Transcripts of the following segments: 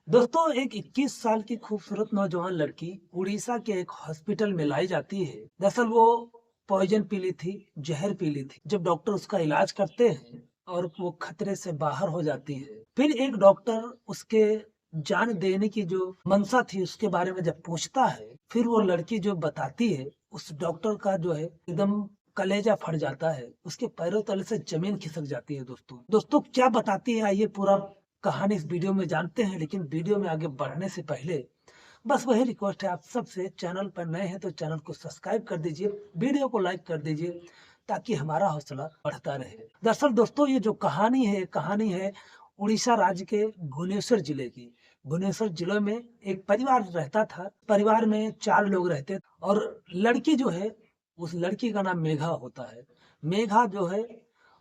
दोस्तों एक 21 साल की खूबसूरत नौजवान लड़की उड़ीसा के एक हॉस्पिटल में लाई जाती है। दरअसल वो पॉइजन पी ली थी, जहर पी ली थी। जब डॉक्टर उसका इलाज करते हैं और वो खतरे से बाहर हो जाती है, फिर एक डॉक्टर उसके जान देने की जो मंशा थी उसके बारे में जब पूछता है, फिर वो लड़की जो बताती है, उस डॉक्टर का जो है एकदम कलेजा फट जाता है, उसके पैरों तले से जमीन खिसक जाती है। दोस्तों क्या बताती है, आइए पूरा कहानी इस वीडियो में जानते हैं। लेकिन वीडियो में आगे बढ़ने से पहले बस वही रिक्वेस्ट है आप सबसे, चैनल पर नए हैं तो चैनल को सब्सक्राइब कर दीजिए, वीडियो को लाइक कर दीजिए ताकि हमारा हौसला बढ़ता रहे। दरअसल दोस्तों ये जो कहानी है उड़ीसा राज्य के भुवनेश्वर जिले की। भुवनेश्वर जिले में एक परिवार रहता था। परिवार में 4 लोग रहते और लड़की जो है, उस लड़की का नाम मेघा होता है। मेघा जो है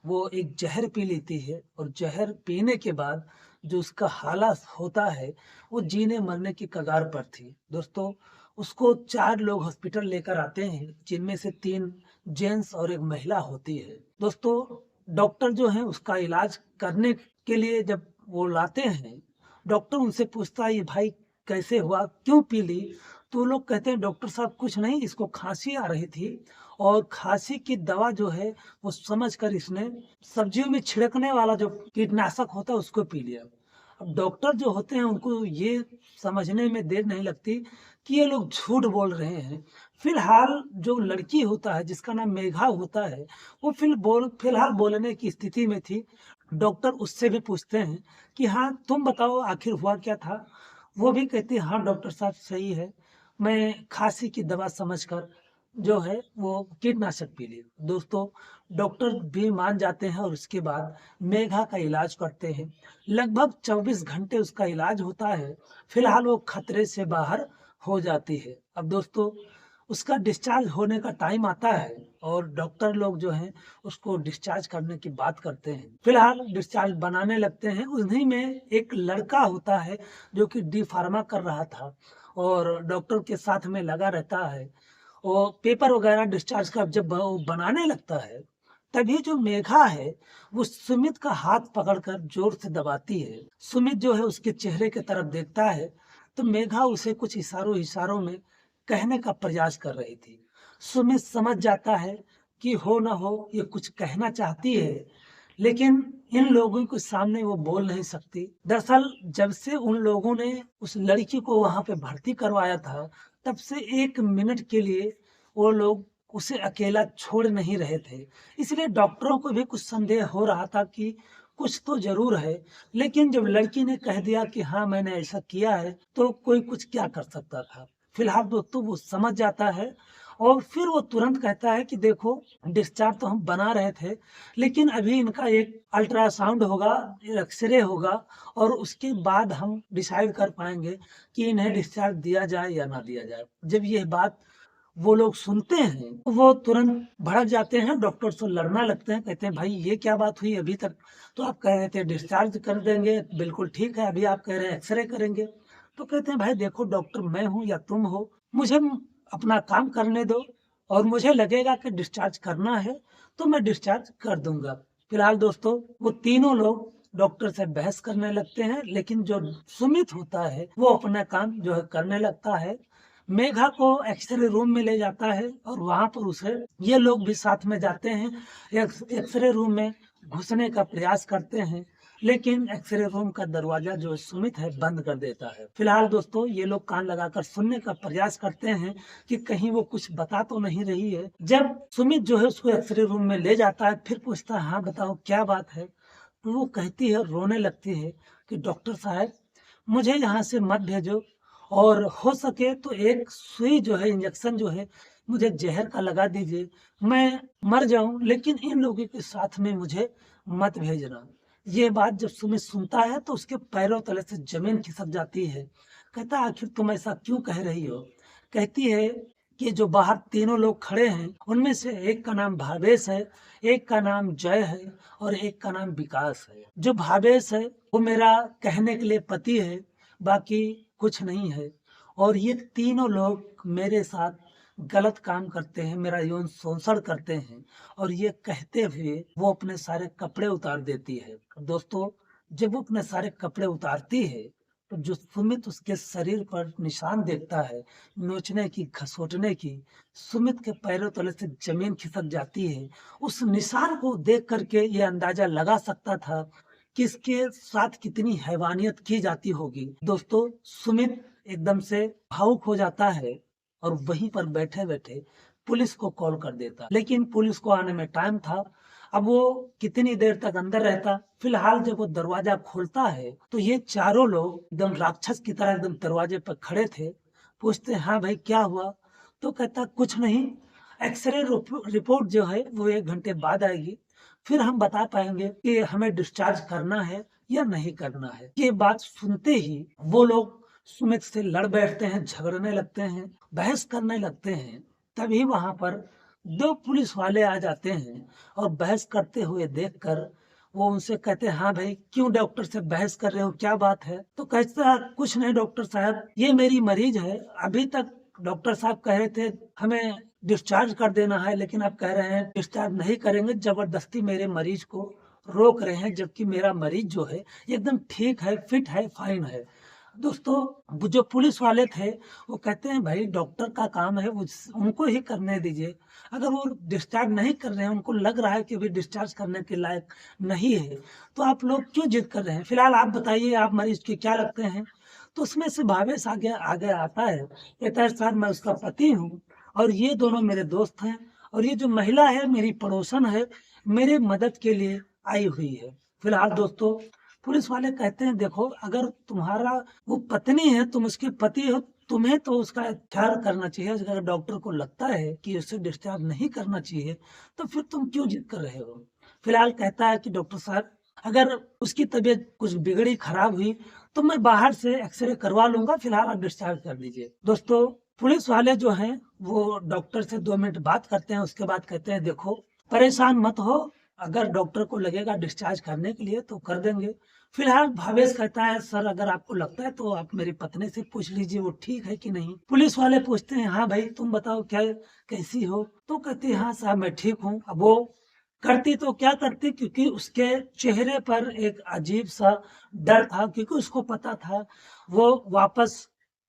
वो एक जहर पी लेती है और जहर पीने के बाद जो उसका हालत होता है, वो जीने मरने की कगार पर थी। दोस्तों, उसको 4 लोग हॉस्पिटल लेकर आते हैं, जिनमें से 3 जेंट्स और 1 महिला होती है। दोस्तों, डॉक्टर जो हैं उसका इलाज करने के लिए जब वो लाते हैं, डॉक्टर उनसे पूछता है, "ये भाई कैसे हुआ? क्यों पी ली?" तो वो लोग कहते हैं, "डॉक्टर साहब कुछ नहीं, इसको खाँसी आ रही थी और खाँसी की दवा जो है वो समझकर इसने सब्जियों में छिड़कने वाला जो कीटनाशक होता है उसको पी लिया।" अब डॉक्टर जो होते हैं उनको ये समझने में देर नहीं लगती कि ये लोग झूठ बोल रहे हैं। फिलहाल जो लड़की होता है जिसका नाम मेघा होता है, वो फिलहाल बोलने की स्थिति में थी। डॉक्टर उससे भी पूछते हैं कि हाँ, तुम बताओ आखिर हुआ क्या था? वो भी कहती है, हाँ डॉक्टर साहब सही है, मैं खाँसी की दवा समझकर जो है वो कीटनाशक पी ली। दोस्तों, डॉक्टर भी मान जाते हैं और उसके बाद मेघा का इलाज करते हैं। लगभग 24 घंटे उसका इलाज होता है। फिलहाल वो खतरे से बाहर हो जाती है। अब दोस्तों, उसका डिस्चार्ज होने का टाइम आता है और डॉक्टर लोग जो हैं उसको डिस्चार्ज करने की बात करते हैं। फिलहाल डिस्चार्ज बनाने लगते हैं। उन्हीं में एक लड़का होता है जो कि डी फार्मा कर रहा था और डॉक्टर के साथ में लगा रहता है। वो पेपर वगैरह डिस्चार्ज का जब वो बनाने लगता है, तभी जो मेघा है वो सुमित का हाथ पकड़कर जोर से दबाती है। सुमित जो है उसके चेहरे की तरफ देखता है, तो मेघा उसे कुछ इशारों में कहने का प्रयास कर रही थी। सुमित समझ जाता है कि हो ना हो ये कुछ कहना चाहती है, लेकिन इन लोगों के सामने वो बोल नहीं सकती। दरअसल जब से उन लोगों ने उस लड़की को वहाँ पे भर्ती करवाया था, तब से 1 मिनट के लिए वो लोग उसे अकेला छोड़ नहीं रहे थे। इसलिए डॉक्टरों को भी कुछ संदेह हो रहा था कि कुछ तो ज़रूर है। लेकिन जब लड़की ने कह दिया कि हाँ, मैंने ऐसा किया है, तो कोई कुछ क्या कर सकता था। फिलहाल दोस्तों वो समझ जाता है और फिर वो तुरंत कहता है कि देखो, डिस्चार्ज तो हम बना रहे थे, लेकिन अभी इनका एक अल्ट्रासाउंड होगा, एक्स-रे होगा और उसके बाद हम डिसाइड कर पाएँगे कि इन्हें डिस्चार्ज दिया जाए या ना दिया जाए। जब ये बात वो लोग सुनते हैं, तो वो तुरंत भड़क जाते हैं, डॉक्टर से लड़ने लगते हैं, कहते हैं, "भाई ये क्या बात हुई? अभी तक तो आप कह रहे थे डिस्चार्ज कर देंगे, बिल्कुल ठीक है, अभी आप कह रहे हैं एक्स-रे करेंगे।" तो कहते हैं, "भाई देखो डॉक्टर मैं हूँ या तुम हो, मुझे अपना काम करने दो और मुझे लगेगा कि डिस्चार्ज करना है, तो मैं डिस्चार्ज कर दूँगा।" फिलहाल दोस्तों वो तीनों लोग डॉक्टर से बहस करने लगते हैं, लेकिन जो सुमित होता है, वो अपना काम जो है करने लगता है। मेघा को एक्स-रे रूम में ले जाता है और वहाँ पर उसे ये लोग भी साथ में जाते हैं। एक्स-रे रूम में घुसने का प्रयास करते हैं, लेकिन एक्स-रे रूम का दरवाज़ा जो सुमित है बंद कर देता है। फिलहाल दोस्तों ये लोग कान लगाकर सुनने का प्रयास करते हैं कि कहीं वो कुछ बता तो नहीं रही है। जब सुमित जो है उसको एक्स-रे रूम में ले जाता है, फिर पूछता है, "हाँ बताओ क्या बात है?" तो वो कहती है, रोने लगती है कि डॉक्टर साहब मुझे यहाँ से मत भेजो और हो सके तो एक सुई जो है, इंजेक्शन जो है मुझे ज़हर का लगा दीजिए। मैं मर जाऊँ लेकिन इन लोगों के साथ में मुझे मत भेजना। ये बात जब सुमित सुनता है तो उसके पैरों तले से ज़मीन खिसक जाती है। कहता है, आखिर तुम ऐसा क्यों कह रही हो? कहती है कि जो बाहर तीनों लोग खड़े हैं, उनमें से एक का नाम भावेश है, एक का नाम जय है और एक का नाम विकास है। जो भावेश है वो मेरा कहने के लिए पति है, बाकी कुछ नहीं है और ये तीनों लोग मेरे साथ गलत काम करते हैं, मेरा यौन शोषण करते हैं और ये कहते हुए वो अपने सारे कपड़े उतार देती है। दोस्तों, जब वो अपने सारे कपड़े उतारती है, तो जो सुमित उसके शरीर पर निशान देखता है, नोचने की, खसोटने की, सुमित के पैरों तले से ज़मीन खिसक जाती है। उस निशान को देख कर के ये अंदाज़ा लगा सकता था कि इसके साथ कितनी हैवानियत की जाती होगी। दोस्तों, सुमित एकदम से भावुक हो जाता है और वहीं पर बैठे-बैठे पुलिस को कॉल कर देता। लेकिन पुलिस को आने में टाइम था। अब वो कितनी देर तक अंदर रहता। फिलहाल जब वो दरवाजा खोलता है तो ये चारों लोग एकदम राक्षस की तरह एकदम दरवाजे पर खड़े थे। पूछते, हाँ भाई क्या हुआ? तो कहता कुछ नहीं, एक्सरे रिपोर्ट जो है वो 1 घंटे बाद आएगी, फिर हम बता पाएंगे कि हमें डिस्चार्ज करना है या नहीं करना है। ये बात सुनते ही वो लोग सुमित से लड़ बैठते हैं, झगड़ने लगते हैं, बहस करने लगते हैं। तभी वहां पर 2 पुलिस वाले आ जाते हैं और बहस करते हुए देखकर वो उनसे कहते हैं, हाँ भाई क्यों डॉक्टर से बहस कर रहे हो, क्या बात है? तो कहता कुछ नहीं डॉक्टर साहब, ये मेरी मरीज है। अभी तक डॉक्टर साहब कह रहे थे हमें डिस्चार्ज कर देना है, लेकिन आप कह रहे हैं डिस्चार्ज नहीं करेंगे, जबरदस्ती मेरे मरीज को रोक रहे हैं, जबकि मेरा मरीज जो है एकदम ठीक है, फिट है, फाइन है। दोस्तों, वो जो पुलिस वाले थे वो कहते हैं भाई डॉक्टर का काम है, उनको ही करने दीजिए। अगर वो डिस्चार्ज नहीं कर रहे हैं, उनको लग रहा है कि अभी डिस्चार्ज करने के लायक नहीं है, तो आप लोग क्यों जिद कर रहे हैं? फिलहाल आप बताइए आप मरीज के क्या लगते हैं? तो उसमें से भावेश आगे आता है, कहता है सर मैं उसका पति हूँ और ये दोनों मेरे दोस्त हैं और ये जो महिला है मेरी पड़ोसन है, मेरे मदद के लिए आई हुई है। फिलहाल दोस्तों, पुलिस वाले कहते हैं देखो, अगर तुम्हारा वो पत्नी है, तुम उसके पति हो, तुम्हें तो उसका ख्याल करना चाहिए। अगर डॉक्टर को लगता है कि उसे डिस्चार्ज नहीं करना चाहिए, तो फिर तुम क्यों जिद कर रहे हो? फिलहाल कहता है कि डॉक्टर साहब, अगर उसकी तबीयत कुछ बिगड़ी, खराब हुई, तो मैं बाहर से एक्सरे करवा लूंगा, फिलहाल आप डिस्चार्ज कर दीजिए। दोस्तों, पुलिस वाले जो हैं वो डॉक्टर से 2 मिनट बात करते हैं, उसके बाद कहते हैं देखो परेशान मत हो, अगर डॉक्टर को लगेगा डिस्चार्ज करने के लिए तो कर देंगे। फिलहाल भावेश कहता है सर अगर आपको लगता है तो आप मेरी पत्नी से पूछ लीजिए वो ठीक है कि नहीं। पुलिस वाले पूछते हैं हाँ भाई तुम बताओ क्या, कैसी हो? तो कहती है हाँ साहब मैं ठीक हूँ। अब वो करती तो क्या करती, क्योंकि उसके चेहरे पर एक अजीब सा डर था, क्योंकि उसको पता था वो वापस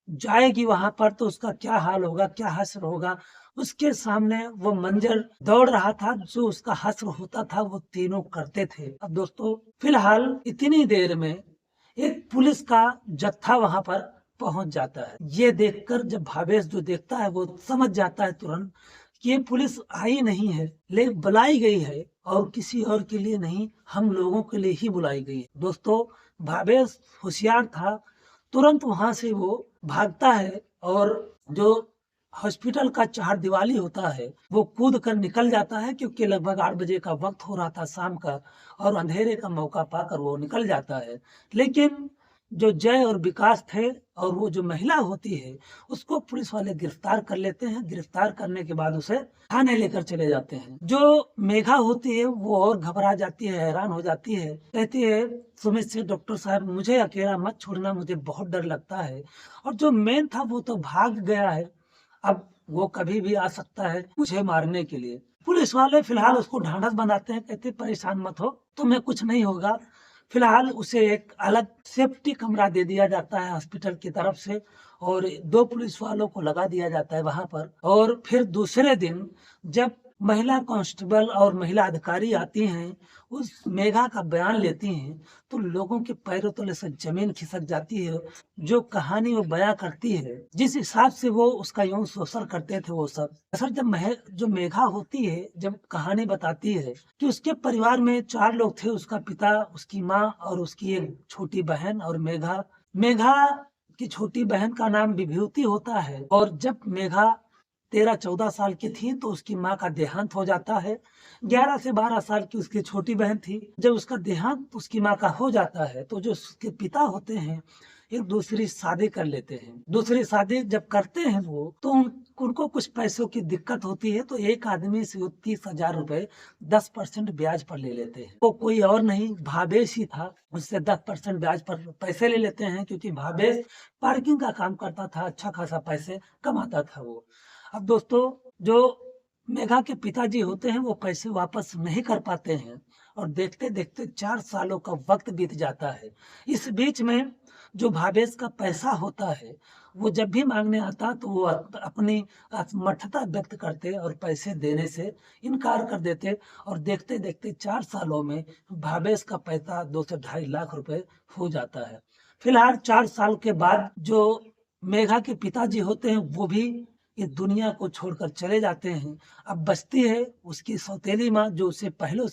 जाएगी वहां पर तो उसका क्या हाल होगा, क्या हश्र होगा। उसके सामने वो मंजर दौड़ रहा था, जो उसका हश्र होता था वो तीनों करते थे। अब दोस्तों, फिलहाल इतनी देर में एक पुलिस का जत्था वहां पर पहुंच जाता है। ये देखकर जब भावेश जो देखता है वो समझ जाता है तुरंत कि ये पुलिस आई नहीं है, लेकिन बुलाई गई है और किसी और के लिए नहीं, हम लोगों के लिए ही बुलाई गई है। दोस्तों, भावेश होशियार था, तुरंत वहां से वो भागता है और जो हॉस्पिटल का चार दीवारी होता है वो कूद कर निकल जाता है, क्योंकि लगभग 8 बजे का वक्त हो रहा था शाम का, और अंधेरे का मौका पाकर वो निकल जाता है। लेकिन जो जय और विकास थे और वो जो महिला होती है उसको पुलिस वाले गिरफ्तार कर लेते हैं। गिरफ्तार करने के बाद उसे थाने लेकर चले जाते हैं। जो मेघा होती है वो और घबरा जाती है, हैरान हो जाती है, कहती है सुमित से डॉक्टर साहब मुझे अकेला मत छोड़ना, मुझे बहुत डर लगता है, और जो मेन था वो तो भाग गया है, अब वो कभी भी आ सकता है मुझे मारने के लिए। पुलिस वाले फिलहाल उसको ढांढस बंधाते हैं, कहते परेशान मत हो, तुम्हें कुछ नहीं होगा। फिलहाल उसे एक अलग सेफ्टी कमरा दे दिया जाता है हॉस्पिटल की तरफ से, और 2 पुलिस वालों को लगा दिया जाता है वहां पर। और फिर दूसरे दिन जब महिला कांस्टेबल और महिला अधिकारी आती हैं, उस मेघा का बयान लेती हैं, तो लोगों के पैरों तले से जमीन खिसक जाती है। जो कहानी वो बयां करती है, जिस हिसाब से वो उसका यौन शोषण करते थे वो सब, असल जब जो मेघा होती है जब कहानी बताती है कि उसके परिवार में 4 लोग थे, उसका पिता, उसकी माँ और उसकी एक छोटी बहन और मेघा। मेघा की छोटी बहन का नाम विभूति होता है, और जब मेघा 13-14 साल की थी तो उसकी माँ का देहांत हो जाता है। 11 से 12 साल की उसकी छोटी बहन थी। जब उसका देहांत उसकी माँ का हो जाता है तो जो उसके पिता होते हैं एक दूसरी शादी कर लेते हैं। दूसरी शादी जब करते हैं वो, तो उनको कुछ पैसों की दिक्कत होती है, तो एक आदमी से वो 30,000 रुपए 10% ब्याज पर ले लेते हैं। वो कोई और नहीं, भावेश ही था। उससे 10% ब्याज पर पैसे ले लेते हैं, क्योंकि भावेश पार्किंग का काम करता था, अच्छा खासा पैसे कमाता था वो। अब दोस्तों, जो मेघा के पिताजी होते हैं वो पैसे वापस नहीं कर पाते हैं, और देखते देखते 4 सालों का वक्त बीत जाता है। इस बीच में जो भावेश का पैसा होता है, वो जब भी माँगने आता तो वो अपनी असमर्थता व्यक्त करते और पैसे देने से इनकार कर देते और देखते-देखते 4 सालों में भावेश का पैसा 2 से ढाई लाख रुपए हो जाता है। फिलहाल 4 साल के बाद जो मेघा के पिताजी होते हैं, वो भी इस दुनिया को छोड़कर चले जाते हैं। अब बचती है उसकी सौतेली माँ, जो उसे पहले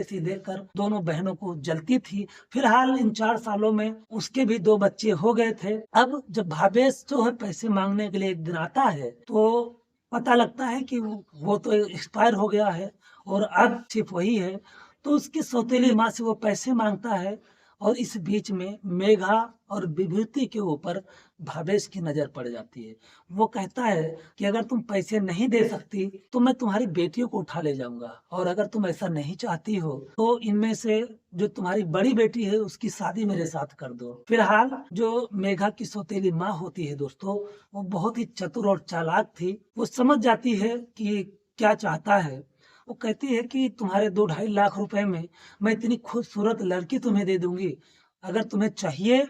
से ही देखकर दोनों बहनों को जलती थी। फिलहाल इन 4 सालों में उसके भी 2 बच्चे हो गए थे। अब जब भावेश जो है पैसे माँगने के लिए एक दिन आता है, तो पता लगता है कि वो तो एक्सपायर हो गया है और अब सिर्फ वही है। तो उसकी सौतेली माँ से वो पैसे माँगता है और इस बीच में मेघा और विभूति के ऊपर भावेश की नज़र पड़ जाती है। वो कहता है कि अगर तुम पैसे नहीं दे सकती, तो मैं तुम्हारी बेटियों को उठा ले जाऊँगा और अगर तुम ऐसा नहीं चाहती हो, तो इनमें से जो तुम्हारी बड़ी बेटी है, उसकी शादी मेरे साथ कर दो। फिलहाल जो मेघा की सौतेली माँ होती है दोस्तों, वो बहुत ही चतुर और चालाक थी। वो समझ जाती है कि क्या चाहता है। वो कहती है कि तुम्हारे 2 ढाई लाख रुपए में मैं इतनी खूबसूरत लड़की तुम्हें दे दूँगी। अगर तुम्हें चाहिए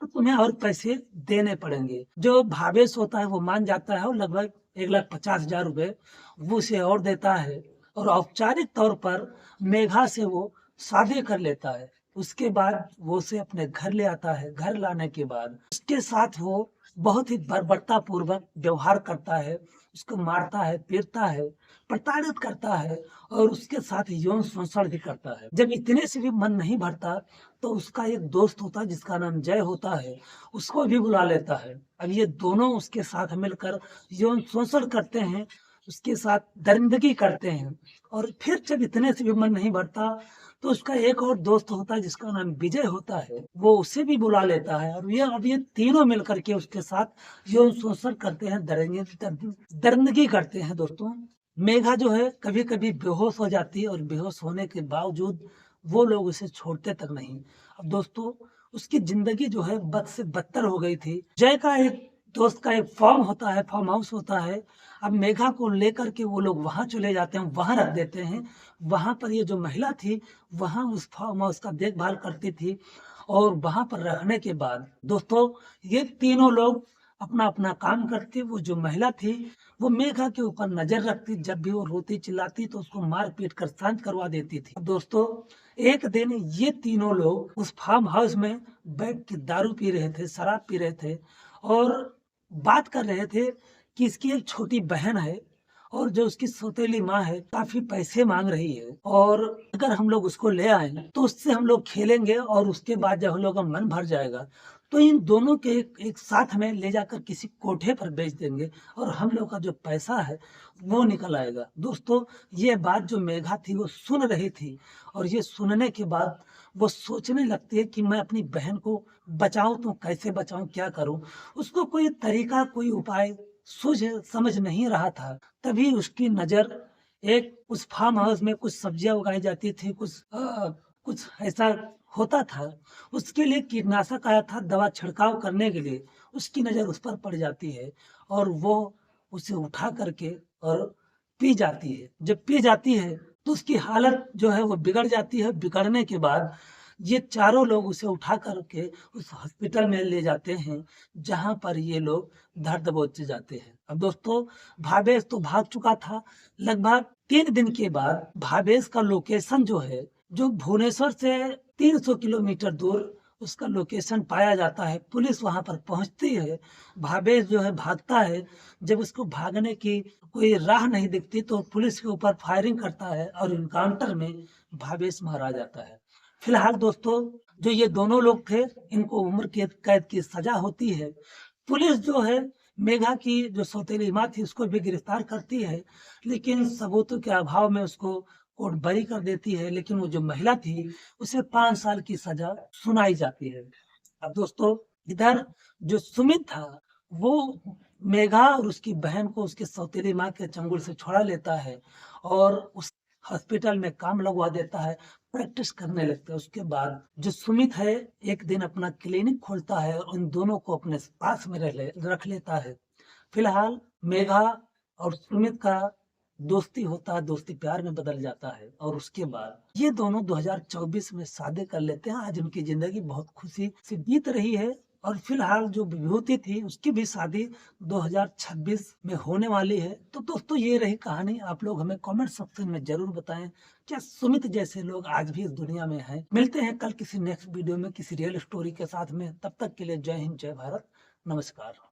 तो तुम्हें और पैसे देने पड़ेंगे। जो भावेश होता है वो मान जाता है और लगभग 1,50,000 रुपए वो उसे और देता है और औपचारिक तौर पर मेघा से वो शादी कर लेता है। उसके बाद वो उसे अपने घर ले आता है। घर लाने के बाद उसके साथ वो बहुत ही बर्बरतापूर्वक व्यवहार करता है। उसको मारता है, पीटता है, प्रताड़ित करता है और उसके साथ यौन शोषण भी करता है। जब इतने से भी मन नहीं भरता, तो उसका एक दोस्त होता है जिसका नाम जय होता है, उसको भी बुला लेता है। अब ये दोनों उसके साथ मिलकर यौन शोषण करते हैं, उसके साथ दरिंदगी करते हैं और फिर जब इतने से भी मन नहीं भरता, तो उसका एक और दोस्त होता है जिसका नाम विजय होता है, वो उसे भी बुला लेता है और ये तीनों मिलकर के उसके साथ यौन शोषण करते हैं, दरिंदगी करते हैं दोस्तों। मेघा जो है कभी-कभी बेहोश हो जाती है और बेहोश होने के बावजूद वो लोग उसे छोड़ते तक नहीं। अब दोस्तों उसकी ज़िंदगी जो है बद से बदतर हो गई थी। जय का एक दोस्त का एक फार्म हाउस होता है। अब मेघा को लेकर के वो लोग वहाँ चले जाते हैं, वहाँ रख देते हैं। वहाँ पर ये जो महिला थी, वहाँ उस फार्म हाउस का देखभाल करती थी और वहाँ पर रखने के बाद दोस्तों ये तीनों लोग अपना-अपना काम करते। वो जो महिला थी, वो मेघा के ऊपर नज़र रखती, जब भी वो रोती चिल्लाती तो उसको मार-पीट कर शांत करवा देती थी। दोस्तों, एक दिन ये तीनों लोग उस फार्म हाउस में बैठ के दारू पी रहे थे, शराब पी रहे थे और बात कर रहे थे कि इसकी एक छोटी बहन है और जो उसकी सौतेली माँ है, काफ़ी पैसे माँग रही है और अगर हम लोग उसको ले आएँ, तो उससे हम लोग खेलेंगे और उसके बाद जब हम लोग का मन भर जाएगा, तो इन दोनों के एक साथ में ले जाकर किसी कोठे पर बेच देंगे और हम लोग का जो पैसा है, वो निकल आएगा। दोस्तों, ये बात जो मेघा थी, वो सुन रही थी और ये सुनने के बाद वो सोचने लगती है कि मैं अपनी बहन को बचाऊँ तो कैसे बचाऊँ, क्या करूँ? उसको कोई तरीका, कोई उपाय सूझ समझ नहीं रहा था। तभी उसकी नज़र एक उस फार्म हाउस में कुछ सब्जियाँ उगाई जाती थी, कुछ ऐसा होता था। उसके लिए कीटनाशक आया था दवा छिड़काव करने के लिए, उसकी नज़र उस पर पड़ जाती है और वो उसे उठा करके और पी जाती है। जब पी जाती है, तो उसकी हालत जो है वो बिगड़ जाती है। बिगड़ने के बाद ये चारों लोग उसे उठा कर के उस हॉस्पिटल में ले जाते हैं, जहाँ पर ये लोग धर दबोचे जाते हैं। अब दोस्तों, भावेश तो भाग चुका था। लगभग 3 दिन के बाद भावेश का लोकेशन जो है, जो भुवनेश्वर से 300 किलोमीटर दूर उसका लोकेशन पाया जाता है। पुलिस वहाँ पर पहुँचती है। भावेश जो है भागता है। जब उसको भागने की कोई राह नहीं दिखती, तो पुलिस के ऊपर फायरिंग करता है और एनकाउंटर में भावेश मारा जाता है। फिलहाल दोस्तों, जो ये दोनों लोग थे, इनको उम्र कैद की सजा होती है। पुलिस जो है मेघा की जो सौतेली माँ थी, उसको भी गिरफ्तार करती है, लेकिन सबूतों के अभाव में उसको कोर्ट बरी कर देती है। लेकिन वो जो महिला थी, उसे 5 साल की सजा सुनाई जाती है। अब दोस्तों, इधर जो सुमित था, वो मेघा और उसकी बहन को उसके सौतेली माँ के चंगुल से छुड़ा लेता है और उस हॉस्पिटल में काम लगवा देता है, प्रैक्टिस करने लगते हैं। उसके बाद जो सुमित है, एक दिन अपना क्लिनिक खोलता है और उन दोनों को अपने पास में रख लेता है। फिलहाल मेघा और सुमित का दोस्ती होता है, दोस्ती प्यार में बदल जाता है और उसके बाद ये दोनों 2024 में शादी कर लेते हैं। आज उनकी ज़िंदगी बहुत खुशी से बीत रही है और फिलहाल जो विभूति थी उसकी भी शादी 2026 में होने वाली है। तो दोस्तों ये रही कहानी। आप लोग हमें कमेंट सेक्शन में ज़रूर बताएँ, क्या सुमित जैसे लोग आज भी इस दुनिया में हैं? मिलते हैं कल किसी नेक्स्ट वीडियो में किसी रियल स्टोरी के साथ में। तब तक के लिए जय हिंद, जय भारत, नमस्कार।